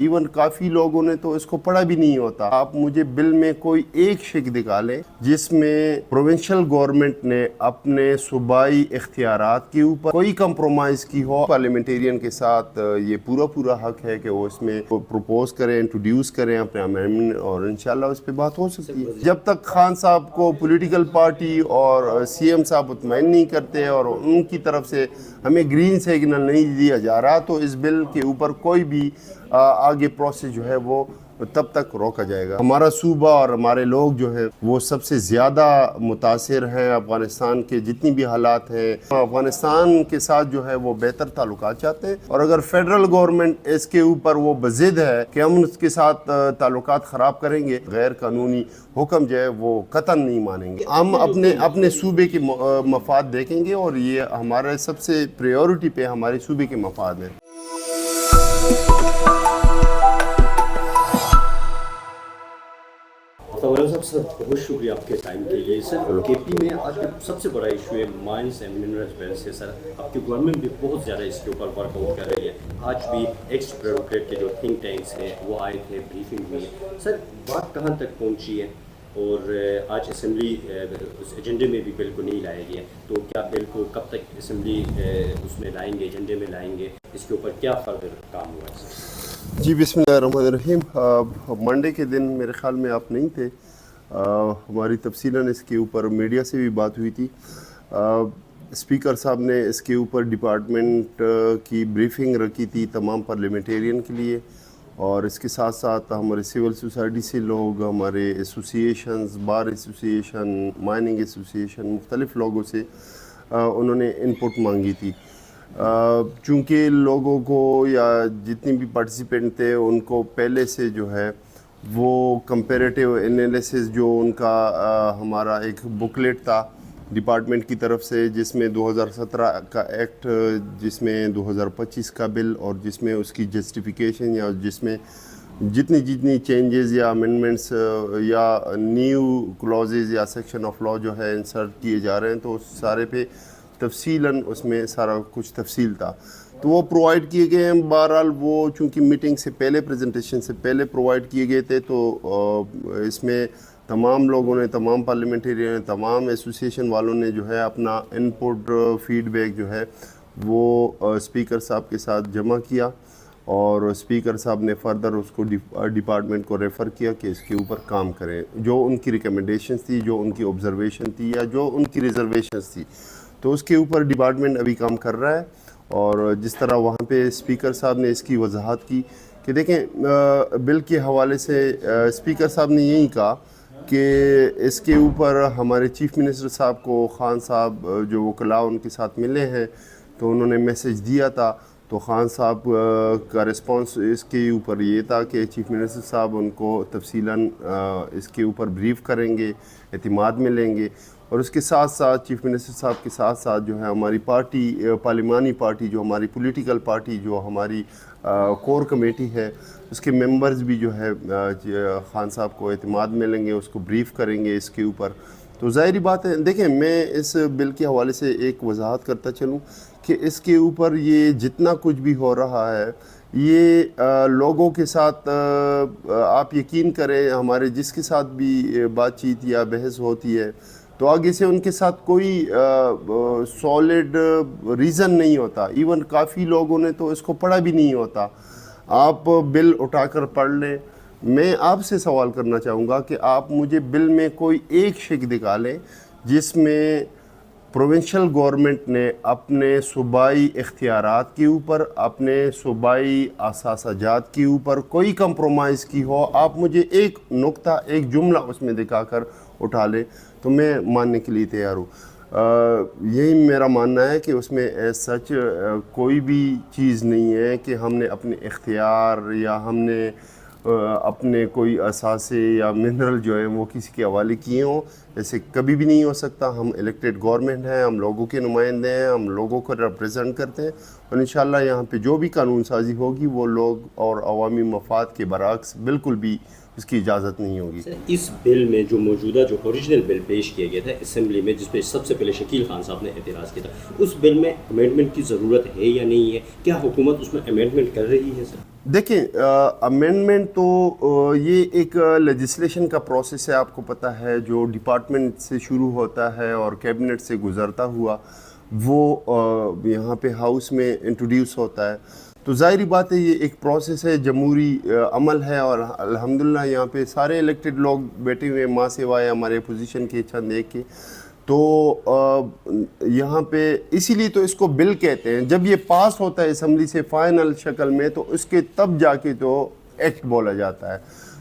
Even کافی لوگوں نے تو اس کو پڑھا بھی نہیں ہوتا. آپ مجھے بل میں کوئی ایک شک دکھا لیں جس میں پروونشل گورنمنٹ نے اپنے صوبائی اختیارات کے اوپر کوئی کمپرومائز کی ہو. پارلیمنٹیرین کے ساتھ یہ پورا حق ہے کہ وہ اس میں پروپوز کریں, انٹروڈیوس کریں اپنے امینڈمنٹ, اور انشاءاللہ اس پہ بات ہو سکتی ہے. جب تک خان صاحب کو پولیٹیکل پارٹی اور سی ایم صاحب مطمئن نہیں کرتے اور ان کی طرف سے ہمیں گرین سگنل نہیں دیا جا رہا, تو اس بل کے اوپر کوئی بھی آگے پروسیس جو ہے وہ تب تک روکا جائے گا. ہمارا صوبہ اور ہمارے لوگ جو ہیں وہ سب سے زیادہ متاثر ہیں. افغانستان کے جتنی بھی حالات ہیں, افغانستان کے ساتھ جو ہے وہ بہتر تعلقات چاہتے ہیں, اور اگر فیڈرل گورنمنٹ اس کے اوپر وہ بضد ہے کہ ہم اس کے ساتھ تعلقات خراب کریں گے, غیر قانونی حکم جو ہے وہ قطعاً نہیں مانیں گے. ہم اپنے صوبے کے مفاد دیکھیں گے, اور یہ ہمارے سب سے پریورٹی پہ ہمارے صوبے کے مفاد ہیں. صاحب سر بہت شکریہ آپ کے ٹائم کے لیے. سر کے پی میں آج سب سے بڑا ایشو ہے مائنس اینڈ منرلز ویلتھ سے. سر آپ کی گورنمنٹ بھی بہت زیادہ اس کے اوپر ورک آؤٹ کر رہی ہے. آج بھی ایکس بیوروکریٹ کے جو تھنک ٹینکس ہیں وہ آئے تھے, بریفنگ ہوئی ہے. سر بات کہاں تک پہنچی ہے, اور آج اسمبلی اس ایجنڈے میں بھی بل کو نہیں لایا گیا, تو کیا بل کو کب تک اسمبلی اس میں لائیں گے, ایجنڈے میں لائیں گے, اس کے اوپر کیا فردر کام ہوا ہے؟ سر جی بسم اللہ الرحمن الرحیم. منڈے کے دن میرے خیال میں آپ نہیں تھے, ہماری تفصیلاً اس کے اوپر میڈیا سے بھی بات ہوئی تھی. اسپیکر صاحب نے اس کے اوپر ڈپارٹمنٹ کی بریفنگ رکھی تھی تمام پارلیمنٹیرین کے لیے, اور اس کے ساتھ ساتھ ہمارے سول سوسائٹی سے لوگ, ہمارے associations, bar association, mining association, مختلف لوگوں سے انہوں نے انپٹ مانگی تھی. چونکہ لوگوں کو یا جتنی بھی پارٹیسپینٹ تھے ان کو پہلے سے جو ہے وہ کمپیریٹیو انالیسس جو ان کا ہمارا ایک بکلیٹ تھا ڈپارٹمنٹ کی طرف سے, جس میں 2017 کا ایکٹ, جس میں 2025 کا بل, اور جس میں اس کی جسٹیفیکیشن یا جس میں جتنی چینجز یا امینڈمنٹس یا نیو کلوزز یا سیکشن آف لا جو ہے انسرٹ کیے جا رہے ہیں, تو اس سارے پہ تفصیلاً اس میں سارا کچھ تفصیل تھا, تو وہ پرووائڈ کیے گئے ہیں. بہرحال وہ چونکہ میٹنگ سے پہلے, پریزنٹیشن سے پہلے پرووائڈ کیے گئے تھے, تو اس میں تمام لوگوں نے, تمام پارلیمنٹیرین نے, تمام ایسوسیشن والوں نے جو ہے اپنا انپٹ فیڈ بیک جو ہے وہ اسپیکر صاحب کے ساتھ جمع کیا, اور اسپیکر صاحب نے فردر اس کو ڈپارٹمنٹ کو ریفر کیا کہ اس کے اوپر کام کریں. جو ان کی ریکمنڈیشنز تھی, جو ان کی آبزرویشن تھی, یا جو ان کی ریزرویشنز تھی, تو اس کے اوپر ڈپارٹمنٹ ابھی کام کر رہا ہے. اور جس طرح وہاں پہ اسپیکر صاحب نے اس کی وضاحت کی کہ دیکھیں بل کے حوالے سے اسپیکر صاحب نے یہی کہا کہ اس کے اوپر ہمارے چیف منسٹر صاحب کو خان صاحب جو وکلاء ان کے ساتھ ملے ہیں, تو انہوں نے میسج دیا تھا, تو خان صاحب کا رسپانس اس کے اوپر یہ تھا کہ چیف منسٹر صاحب ان کو تفصیلاً اس کے اوپر بریف کریں گے, اعتماد میں لیں گے. اور اس کے ساتھ ساتھ چیف منسٹر صاحب کے ساتھ ساتھ جو ہے ہماری پارٹی, پارلیمانی پارٹی, جو ہماری پولیٹیکل پارٹی, جو ہماری کور کمیٹی ہے, اس کے ممبرز بھی جو ہے خان صاحب کو اعتماد میں لیں گے, اس کو بریف کریں گے اس کے اوپر. تو ظاہری بات ہے, دیکھیں میں اس بل کے حوالے سے ایک وضاحت کرتا چلوں کہ اس کے اوپر یہ جتنا کچھ بھی ہو رہا ہے, یہ لوگوں کے ساتھ آپ یقین کریں, ہمارے جس کے ساتھ بھی بات چیت یا بحث ہوتی ہے, تو آگے سے ان کے ساتھ کوئی سالڈ ریزن نہیں ہوتا. ایون کافی لوگوں نے تو اس کو پڑھا بھی نہیں ہوتا. آپ بل اٹھا کر پڑھ لیں. میں آپ سے سوال کرنا چاہوں گا کہ آپ مجھے بل میں کوئی ایک شک دکھا لیں جس میں پروونشل گورنمنٹ نے اپنے صوبائی اختیارات کے اوپر, اپنے صوبائی اثاثہ جات کے اوپر کوئی کمپرومائز کی ہو. آپ مجھے ایک نقطہ, ایک جملہ اس میں دکھا کر اٹھا لیں تو میں ماننے کے لیے تیار ہوں. یہی میرا ماننا ہے کہ اس میں سچ کوئی بھی چیز نہیں ہے کہ ہم نے اپنے اختیار یا ہم نے اپنے کوئی اثاثے یا منرل جو ہے وہ کسی کے حوالے کیے ہوں. ایسے کبھی بھی نہیں ہو سکتا. ہم الیکٹڈ گورنمنٹ ہیں, ہم لوگوں کے نمائندے ہیں, ہم لوگوں کو ریپرزینٹ کرتے ہیں, اور انشاءاللہ یہاں پہ جو بھی قانون سازی ہوگی وہ لوگ اور عوامی مفاد کے برعکس بالکل بھی اس کی اجازت نہیں ہوگی. اس بل میں جو موجودہ جو اوریجنل بل پیش کیا گیا تھا اسمبلی میں, جس پہ سب سے پہلے شکیل خان صاحب نے اعتراض کیا تھا, اس بل میں امینڈمنٹ کی ضرورت ہے یا نہیں ہے؟ کیا حکومت اس میں امینڈمنٹ کر رہی ہے؟ سر دیکھیں امینڈمنٹ تو یہ ایک لیجسلیشن کا پروسیس ہے، آپ کو پتہ ہے، جو ڈپارٹمنٹ سے شروع ہوتا ہے اور کیبنٹ سے گزرتا ہوا وہ یہاں پہ ہاؤس میں انٹروڈیوس ہوتا ہے. تو ظاہری بات ہے یہ ایک پروسیس ہے، جمہوری عمل ہے، اور الحمدللہ یہاں پہ سارے الیکٹڈ لوگ بیٹھے ہوئے ہیں، ماں سوائے ہمارے اپوزیشن کے چند ایک کے. تو یہاں پہ اسی لیے تو اس کو بل کہتے ہیں. جب یہ پاس ہوتا ہے اسمبلی سے فائنل شکل میں تو اس کے تب جا کے تو ایکٹ بولا جاتا ہے.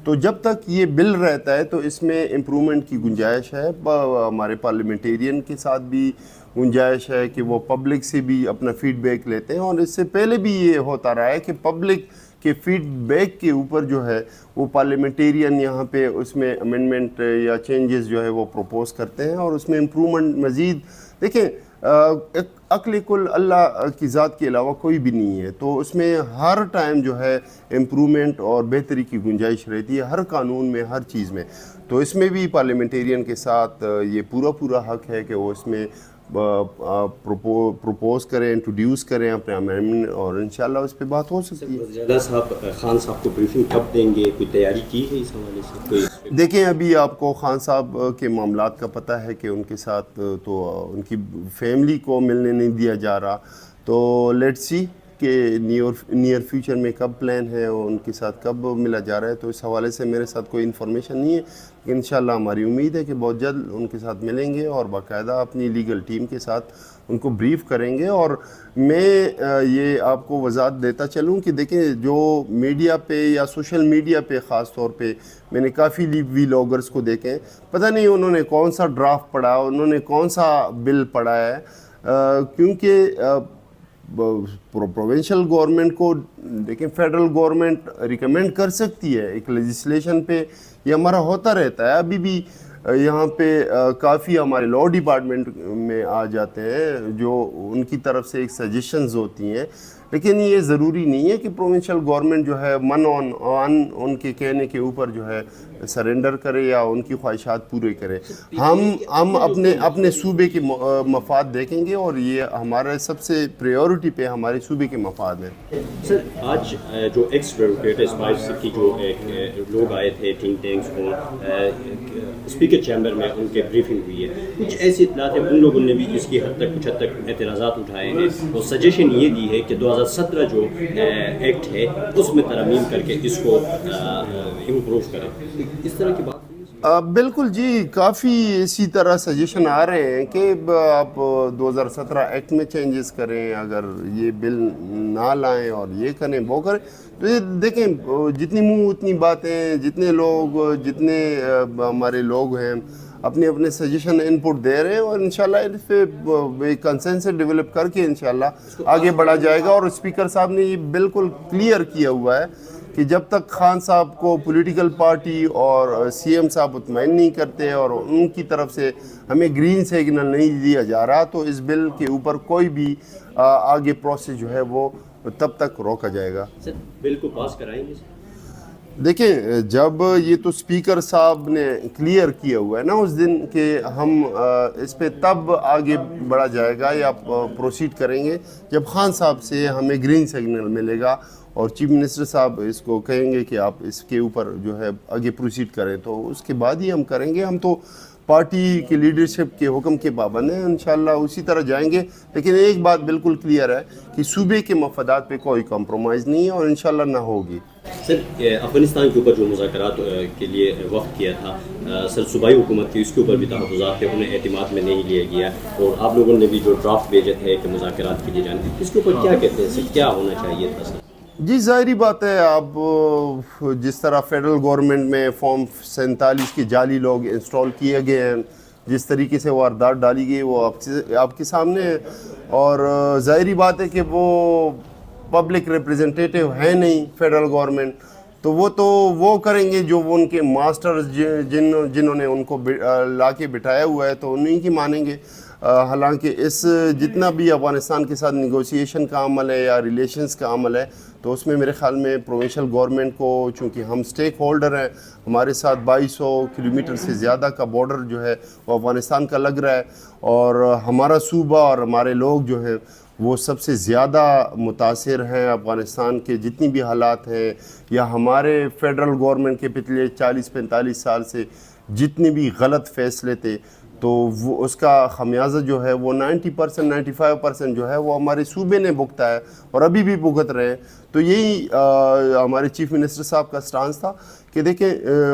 تو جب تک یہ بل رہتا ہے تو اس میں امپرومنٹ کی گنجائش ہے. ہمارے پارلیمنٹیرین کے ساتھ بھی گنجائش ہے کہ وہ پبلک سے بھی اپنا فیڈ بیک لیتے ہیں، اور اس سے پہلے بھی یہ ہوتا رہا ہے کہ پبلک کے فیڈ بیک کے اوپر جو ہے وہ پارلیمنٹیرین یہاں پہ اس میں امینڈمنٹ یا چینجز جو ہے وہ پروپوز کرتے ہیں، اور اس میں امپرومنٹ مزید. دیکھیں عقل کل اللہ کی ذات کے علاوہ کوئی بھی نہیں ہے، تو اس میں ہر ٹائم جو ہے امپرومنٹ اور بہتری کی گنجائش رہتی ہے، ہر قانون میں، ہر چیز میں. تو اس میں بھی پارلیمنٹیرین کے ساتھ یہ پورا حق ہے کہ وہ اس میں پروپوز کریں، انٹروڈیوس کریں اپنے امینڈمنٹ، اور انشاءاللہ اس پہ بات ہو سکتی ہے. وزیر صاحب خان صاحب کو بریفنگ کب دیں گے؟ کوئی تیاری کی ہے اس حوالے سے؟ دیکھیں ابھی آپ کو خان صاحب کے معاملات کا پتہ ہے کہ ان کے ساتھ تو ان کی فیملی کو ملنے نہیں دیا جا رہا. تو لیٹس سی کہ نیئر فیوچر میں کب پلان ہے اور ان کے ساتھ کب ملا جا رہا ہے. تو اس حوالے سے میرے ساتھ کوئی انفارمیشن نہیں ہے، لیکن انشاءاللہ ہماری امید ہے کہ بہت جلد ان کے ساتھ ملیں گے اور باقاعدہ اپنی لیگل ٹیم کے ساتھ ان کو بریف کریں گے. اور میں یہ آپ کو وضاحت دیتا چلوں کہ دیکھیں جو میڈیا پہ یا سوشل میڈیا پہ خاص طور پہ میں نے کافی ویلاگرز کو دیکھیں، پتہ نہیں انہوں نے کون سا ڈرافٹ پڑھا، انہوں نے کون سا بل پڑھا ہے. کیونکہ پروونشل گورنمنٹ کو دیکھیں فیڈرل گورنمنٹ ریکمینڈ کر سکتی ہے ایک لیجسلیشن پہ، یہ ہمارا ہوتا رہتا ہے. ابھی بھی یہاں پہ کافی ہمارے لا ڈپارٹمنٹ میں آ جاتے ہیں جو ان کی طرف سے ایک سجیشنز ہوتی ہیں، لیکن یہ ضروری نہیں ہے کہ پروونشل گورنمنٹ جو ہے من آن ان کے کہنے کے اوپر جو ہے سرنڈر کرے یا ان کی خواہشات پورے کرے. ہم اپنے صوبے کے مفاد دیکھیں گے، اور یہ ہمارے سب سے پریورٹی پہ ہمارے صوبے کے مفاد ہیں. سر آج جو ایکس بیوروکریٹ اسپائس کی جو لوگ آئے تھے تھنک ٹینکس کو، اسپیکر چیمبر میں ان کے بریفنگ ہوئی ہے، کچھ ایسی اطلاعات ہیں ان لوگوں نے بھی اس کی کچھ حد تک اعتراضات اٹھائے ہیں، اور سجیشن یہ دی ہے کہ 2017 جو ایکٹ ہے اس میں ترمیم کر کے اس کو امپروو کریں. اس طرح کی بات بالکل جی، کافی اسی طرح سجیشن آ رہے ہیں کہ آپ 2017 ایکٹ میں چینجز کریں، اگر یہ بل نہ لائیں اور یہ کریں وہ کریں. تو یہ دیکھیں جتنی منہ اتنی باتیں، جتنے ہمارے لوگ ہیں اپنے سجیشن ان پٹ دے رہے ہیں، اور انشاءاللہ اس پہ کنسنسس ڈیولپ کر کے انشاءاللہ آگے بڑھا جائے گا. اور اسپیکر صاحب نے یہ بالکل کلیئر کیا ہوا ہے کہ جب تک خان صاحب کو پولیٹیکل پارٹی اور سی ایم صاحب مطمئن نہیں کرتے اور ان کی طرف سے ہمیں گرین سگنل نہیں دیا جا رہا، تو اس بل کے اوپر کوئی بھی آگے پروسیس جو ہے وہ تب تک روکا جائے گا. سر بل کو پاس کرائیں گے؟ دیکھیں جب یہ تو اسپیکر صاحب نے کلیئر کیا ہوا ہے نا اس دن کہ ہم اس پہ تب آگے بڑھا جائے گا یا پروسیڈ کریں گے جب خان صاحب سے ہمیں گرین سگنل ملے گا اور چیف منسٹر صاحب اس کو کہیں گے کہ آپ اس کے اوپر جو ہے آگے پروسیڈ کریں، تو اس کے بعد ہی ہم کریں گے. ہم تو پارٹی کی لیڈرشپ کے حکم کے پابند ہیں، انشاءاللہ اسی طرح جائیں گے. لیکن ایک بات بالکل کلیئر ہے کہ صوبے کے مفادات پہ کوئی کمپرومائز نہیں ہے اور انشاءاللہ نہ ہوگی. سر افغانستان کے اوپر جو مذاکرات کے لیے وقت کیا تھا سر صوبائی حکومت کی، اس کے اوپر بھی تحفظات تھے، انہیں اعتماد میں نہیں لیا گیا، اور آپ لوگوں نے بھی جو ڈرافٹ بھیجے تھے کہ مذاکرات کے لیے جانے، اس کے اوپر کیا کہتے ہیں سر، کیا ہونا چاہیے تھا سر؟ جی ظاہری بات ہے، آپ جس طرح فیڈرل گورنمنٹ میں فارم 47 کے جعلی لوگ انسٹال کیے گئے ہیں، جس طریقے سے واردات ڈالی گئی وہ آپ کے سامنے ہے، اور ظاہری بات ہے کہ وہ پبلک ریپریزنٹیٹیو ہے نہیں فیڈرل گورنمنٹ، تو وہ کریں گے جو وہ ان کے ماسٹرز جنہوں نے ان کو لا کے بٹھایا ہوا ہے تو انہیں کی مانیں گے. حالانکہ جتنا بھی افغانستان کے ساتھ نیگوسیشن کا عمل ہے یا ریلیشنز کا عمل ہے، تو اس میں میرے خیال میں پروونشل گورنمنٹ کو، چونکہ ہم سٹیک ہولڈر ہیں، ہمارے ساتھ 2200 کلومیٹر سے زیادہ کا بارڈر جو ہے وہ افغانستان کا لگ رہا ہے، اور ہمارا صوبہ اور ہمارے لوگ جو ہیں وہ سب سے زیادہ متاثر ہیں افغانستان کے جتنی بھی حالات ہیں، یا ہمارے فیڈرل گورنمنٹ کے پچھلے 40-45 سال سے جتنے بھی غلط فیصلے تھے، تو وہ اس کا خمیازہ جو ہے وہ 90% 95% جو ہے وہ ہمارے صوبے نے بھگتا ہے اور ابھی بھی بھگت رہے ہیں۔ تو یہی ہمارے چیف منسٹر صاحب کا سٹانس تھا کہ دیکھیں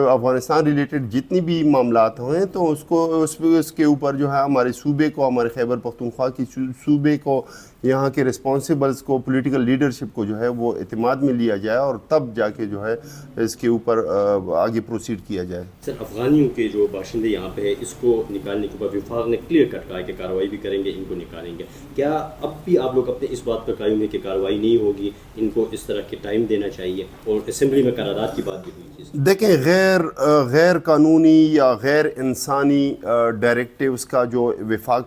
افغانستان ریلیٹڈ جتنی بھی معاملات ہوئے تو اس کے اوپر جو ہے ہمارے صوبے کو، ہمارے خیبر پختونخوا کی صوبے کو، یہاں کے رسپانسبلز کو، پولیٹیکل لیڈرشپ کو جو ہے وہ اعتماد میں لیا جائے اور تب جا کے جو ہے اس کے اوپر آگے پروسیڈ کیا جائے۔ سر، افغانیوں کے جو باشندے یہاں پہ ہے، اس کو نکالنے کے بعد وفاق نے کلیئر کٹ کہا کہ کارروائی بھی کریں گے، ان کو نکالیں گے۔ کیا اب بھی آپ لوگ اپنے اس بات پر قائم ہیں کہ کارروائی نہیں ہوگی، ان کو اس طرح کے ٹائم دینا چاہیے؟ اور اسمبلی میں قرارداد کی بات بھی ہوئی تھی۔ دیکھیں غیر قانونی یا غیر انسانی ڈائریکٹیوز کا جو وفاق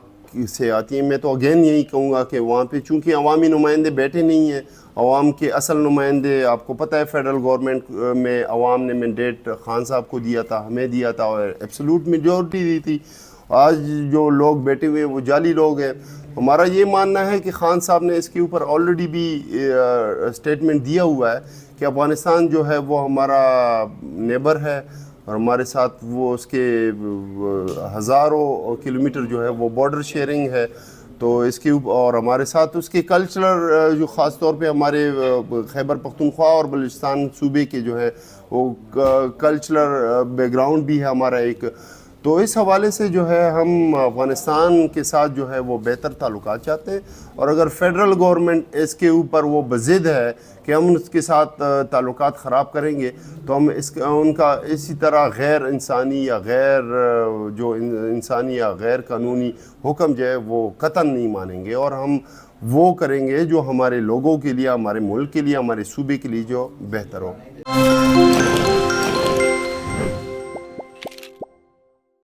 سے آتی ہیں، میں تو اگین یہی کہوں گا کہ وہاں پہ چونکہ عوامی نمائندے بیٹھے نہیں ہیں، عوام کے اصل نمائندے، آپ کو پتہ ہے فیڈرل گورنمنٹ میں عوام نے مینڈیٹ خان صاحب کو دیا تھا، ہمیں دیا تھا اور ایبسولوٹ میجورٹی دی تھی۔ آج جو لوگ بیٹھے ہوئے ہیں وہ جعلی لوگ ہیں۔ ہمارا یہ ماننا ہے کہ خان صاحب نے اس کے اوپر آلریڈی بھی اسٹیٹمنٹ دیا ہوا ہے کہ افغانستان جو ہے وہ ہمارا نیبر ہے اور ہمارے ساتھ وہ اس کے ہزاروں کلومیٹر جو ہے وہ بارڈر شیئرنگ ہے۔ تو اس کے اور ہمارے ساتھ اس کے کلچرل جو خاص طور پہ ہمارے خیبر پختونخوا اور بلوچستان صوبے کے جو ہے وہ کلچرل بیک گراؤنڈ بھی ہے ہمارا ایک۔ تو اس حوالے سے جو ہے ہم افغانستان کے ساتھ جو ہے وہ بہتر تعلقات چاہتے ہیں، اور اگر فیڈرل گورنمنٹ اس کے اوپر وہ بضد ہے کہ ہم اس کے ساتھ تعلقات خراب کریں گے، تو ہم ان کا اسی طرح غیر انسانی یا غیر قانونی حکم جو ہے وہ قطعاً نہیں مانیں گے، اور ہم وہ کریں گے جو ہمارے لوگوں کے لیے، ہمارے ملک کے لیے، ہمارے صوبے کے لیے جو بہتر ہو۔